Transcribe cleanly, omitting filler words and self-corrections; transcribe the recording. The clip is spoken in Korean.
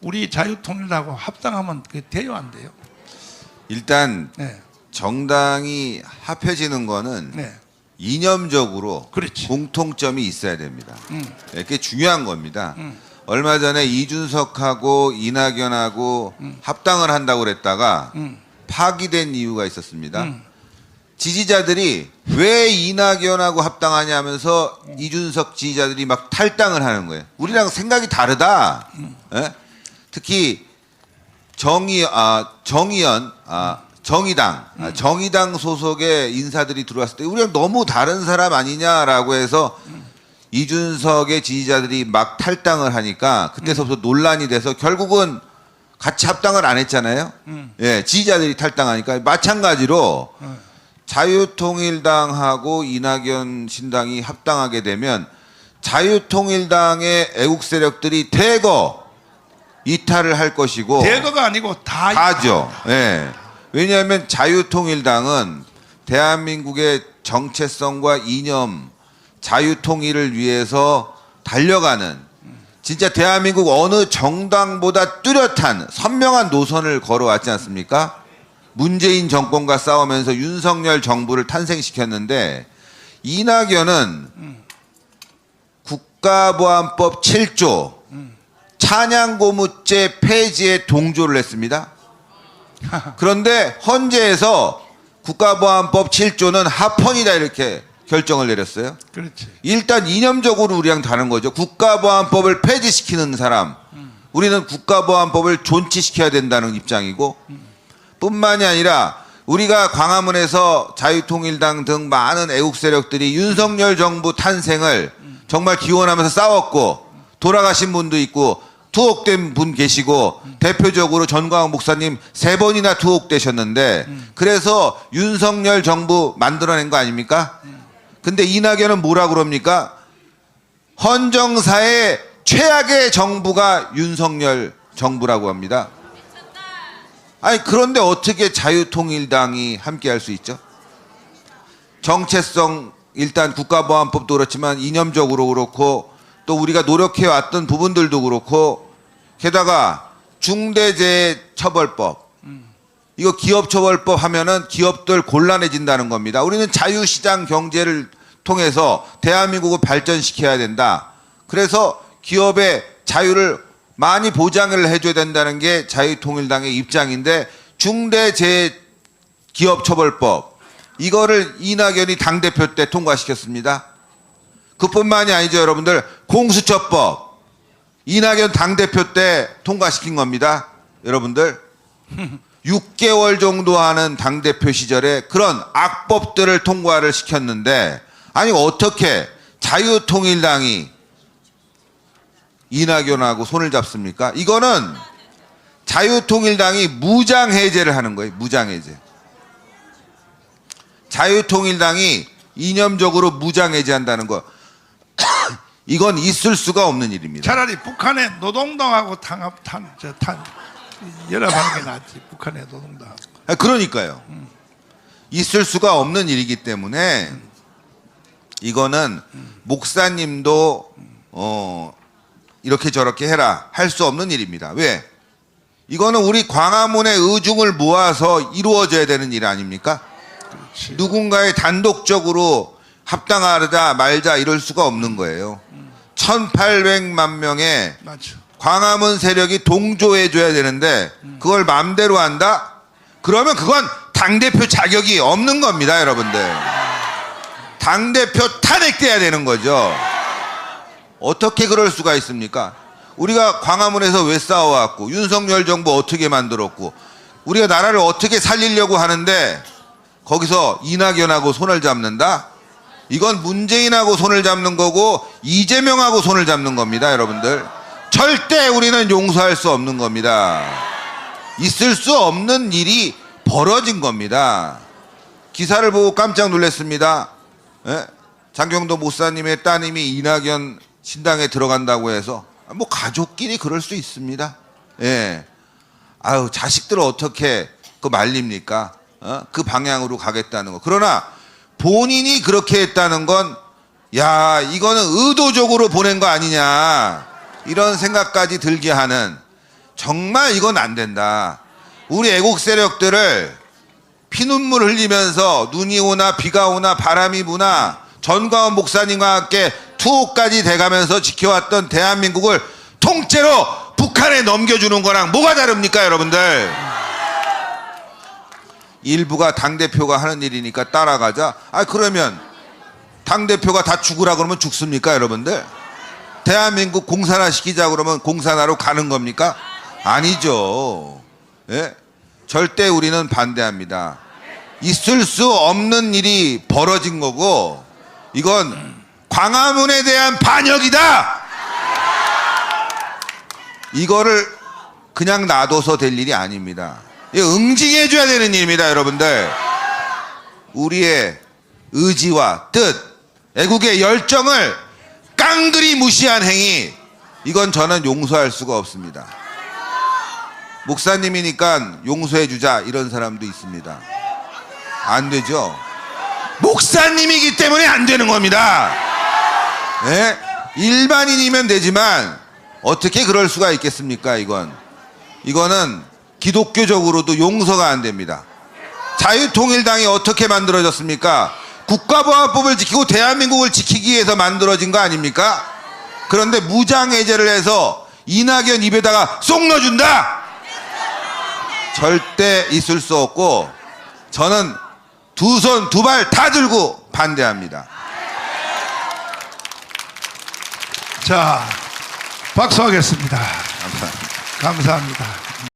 우리 자유통일하고 합당하면 그게 돼요, 안 돼요? 일단 네. 정당이 합해지는 거는 네. 이념적으로 그렇지. 공통점이 있어야 됩니다. 그게 중요한 겁니다. 얼마 전에 이준석하고 이낙연하고 합당을 한다고 그랬다가 파기된 이유가 있었습니다. 지지자들이 왜 이낙연하고 합당하냐 하면서 이준석 지지자들이 막 탈당을 하는 거예요. 우리랑 생각이 다르다. 예? 특히 정의당 소속의 인사들이 들어왔을 때 우리랑 너무 다른 사람 아니냐라고 해서 이준석의 지지자들이 막 탈당을 하니까 그때서부터 논란이 돼서 결국은 같이 합당을 안 했잖아요. 예, 지지자들이 탈당하니까 마찬가지로 자유통일당하고 이낙연 신당이 합당하게 되면 자유통일당의 애국 세력들이 대거 이탈을 할 것이고 대거가 아니고 다죠. 예. 왜냐하면 자유통일당은 대한민국의 정체성과 이념, 자유통일을 위해서 달려가는 진짜 대한민국 어느 정당보다 뚜렷한 선명한 노선을 걸어왔지 않습니까? 문재인 정권과 싸우면서 윤석열 정부를 탄생시켰는데 이낙연은 국가보안법 7조 찬양고무죄 폐지에 동조를 했습니다. 그런데 헌재에서 국가보안법 7조는 합헌이다 이렇게 결정을 내렸어요. 그렇지. 일단 이념적으로 우리랑 다른 거죠. 국가보안법을 폐지시키는 사람, 우리는 국가보안법을 존치시켜야 된다는 입장이고 뿐만이 아니라 우리가 광화문에서 자유통일당 등 많은 애국 세력들이 윤석열 정부 탄생을 정말 기원하면서 싸웠고 돌아가신 분도 있고 투옥된 분 계시고 대표적으로 전광훈 목사님 3번이나 투옥되셨는데 그래서 윤석열 정부 만들어낸 거 아닙니까? 근데 이낙연은 뭐라 그럽니까? 헌정사의 최악의 정부가 윤석열 정부라고 합니다. 아니 그런데 어떻게 자유통일당이 함께할 수 있죠? 정체성 일단 국가보안법도 그렇지만 이념적으로 그렇고 또 우리가 노력해왔던 부분들도 그렇고 게다가 중대재해처벌법 이거 기업처벌법 하면은 기업들 곤란해진다는 겁니다. 우리는 자유시장 경제를 통해서 대한민국을 발전시켜야 된다. 그래서 기업의 자유를 많이 보장을 해줘야 된다는 게 자유통일당의 입장인데 중대재해기업처벌법 이거를 이낙연이 당대표 때 통과시켰습니다. 그뿐만이 아니죠. 여러분들 공수처법 이낙연 당대표 때 통과시킨 겁니다. 여러분들 6개월 정도 하는 당대표 시절에 그런 악법들을 통과를 시켰는데 아니 어떻게 자유통일당이 이낙연하고 손을 잡습니까? 이거는 자유통일당이 무장해제를 하는 거예요. 무장해제. 자유통일당이 이념적으로 무장해제한다는 거 이건 있을 수가 없는 일입니다. 차라리 북한의 노동당하고 연합하는 게 낫지. 북한의 노동당하고. 그러니까요. 있을 수가 없는 일이기 때문에 이거는 목사님도 이렇게 저렇게 해라 할 수 없는 일입니다. 왜? 이거는 우리 광화문의 의중을 모아서 이루어져야 되는 일 아닙니까? 그렇지. 누군가의 단독적으로 합당하자 말자 이럴 수가 없는 거예요. 1800만 명의 맞죠. 광화문 세력이 동조해줘야 되는데 그걸 마음대로 한다? 그러면 그건 당대표 자격이 없는 겁니다. 여러분들. 당대표 탄핵돼야 되는 거죠. 어떻게 그럴 수가 있습니까? 우리가 광화문에서 왜 싸워왔고 윤석열 정부 어떻게 만들었고 우리가 나라를 어떻게 살리려고 하는데 거기서 이낙연하고 손을 잡는다? 이건 문재인하고 손을 잡는 거고 이재명하고 손을 잡는 겁니다. 여러분들 절대 우리는 용서할 수 없는 겁니다. 있을 수 없는 일이 벌어진 겁니다. 기사를 보고 깜짝 놀랐습니다. 예? 장경도 목사님의 따님이 이낙연 신당에 들어간다고 해서 뭐 가족끼리 그럴 수 있습니다. 예. 아유 자식들 어떻게 그 말립니까? 그 방향으로 가겠다는 거. 그러나 본인이 그렇게 했다는 건 야 이거는 의도적으로 보낸 거 아니냐 이런 생각까지 들게 하는 정말 이건 안 된다. 우리 애국 세력들을 피눈물 흘리면서 눈이 오나 비가 오나 바람이 부나 전광훈 목사님과 함께 투호까지 돼가면서 지켜왔던 대한민국을 통째로 북한에 넘겨주는 거랑 뭐가 다릅니까, 여러분들? 일부가 당대표가 하는 일이니까 따라가자. 아, 그러면 당대표가 다 죽으라 그러면 죽습니까, 여러분들? 대한민국 공산화 시키자 그러면 공산화로 가는 겁니까? 아니죠. 예? 절대 우리는 반대합니다. 있을 수 없는 일이 벌어진 거고, 이건 광화문에 대한 반역이다! 이거를 그냥 놔둬서 될 일이 아닙니다. 응징해줘야 되는 일입니다, 여러분들. 우리의 의지와 뜻, 애국의 열정을 깡그리 무시한 행위, 이건 저는 용서할 수가 없습니다. 목사님이니까 용서해주자 이런 사람도 있습니다. 안 되죠. 목사님이기 때문에 안 되는 겁니다. 예? 일반인이면 되지만 어떻게 그럴 수가 있겠습니까? 이거는 기독교적으로도 용서가 안 됩니다. 자유통일당이 어떻게 만들어졌습니까? 국가보안법을 지키고 대한민국을 지키기 위해서 만들어진 거 아닙니까? 그런데 무장해제를 해서 이낙연 입에다가 쏙 넣어준다? 절대 있을 수 없고, 저는 두 손 두 발 다 들고 반대합니다. 자, 박수하겠습니다. 감사합니다. 감사합니다.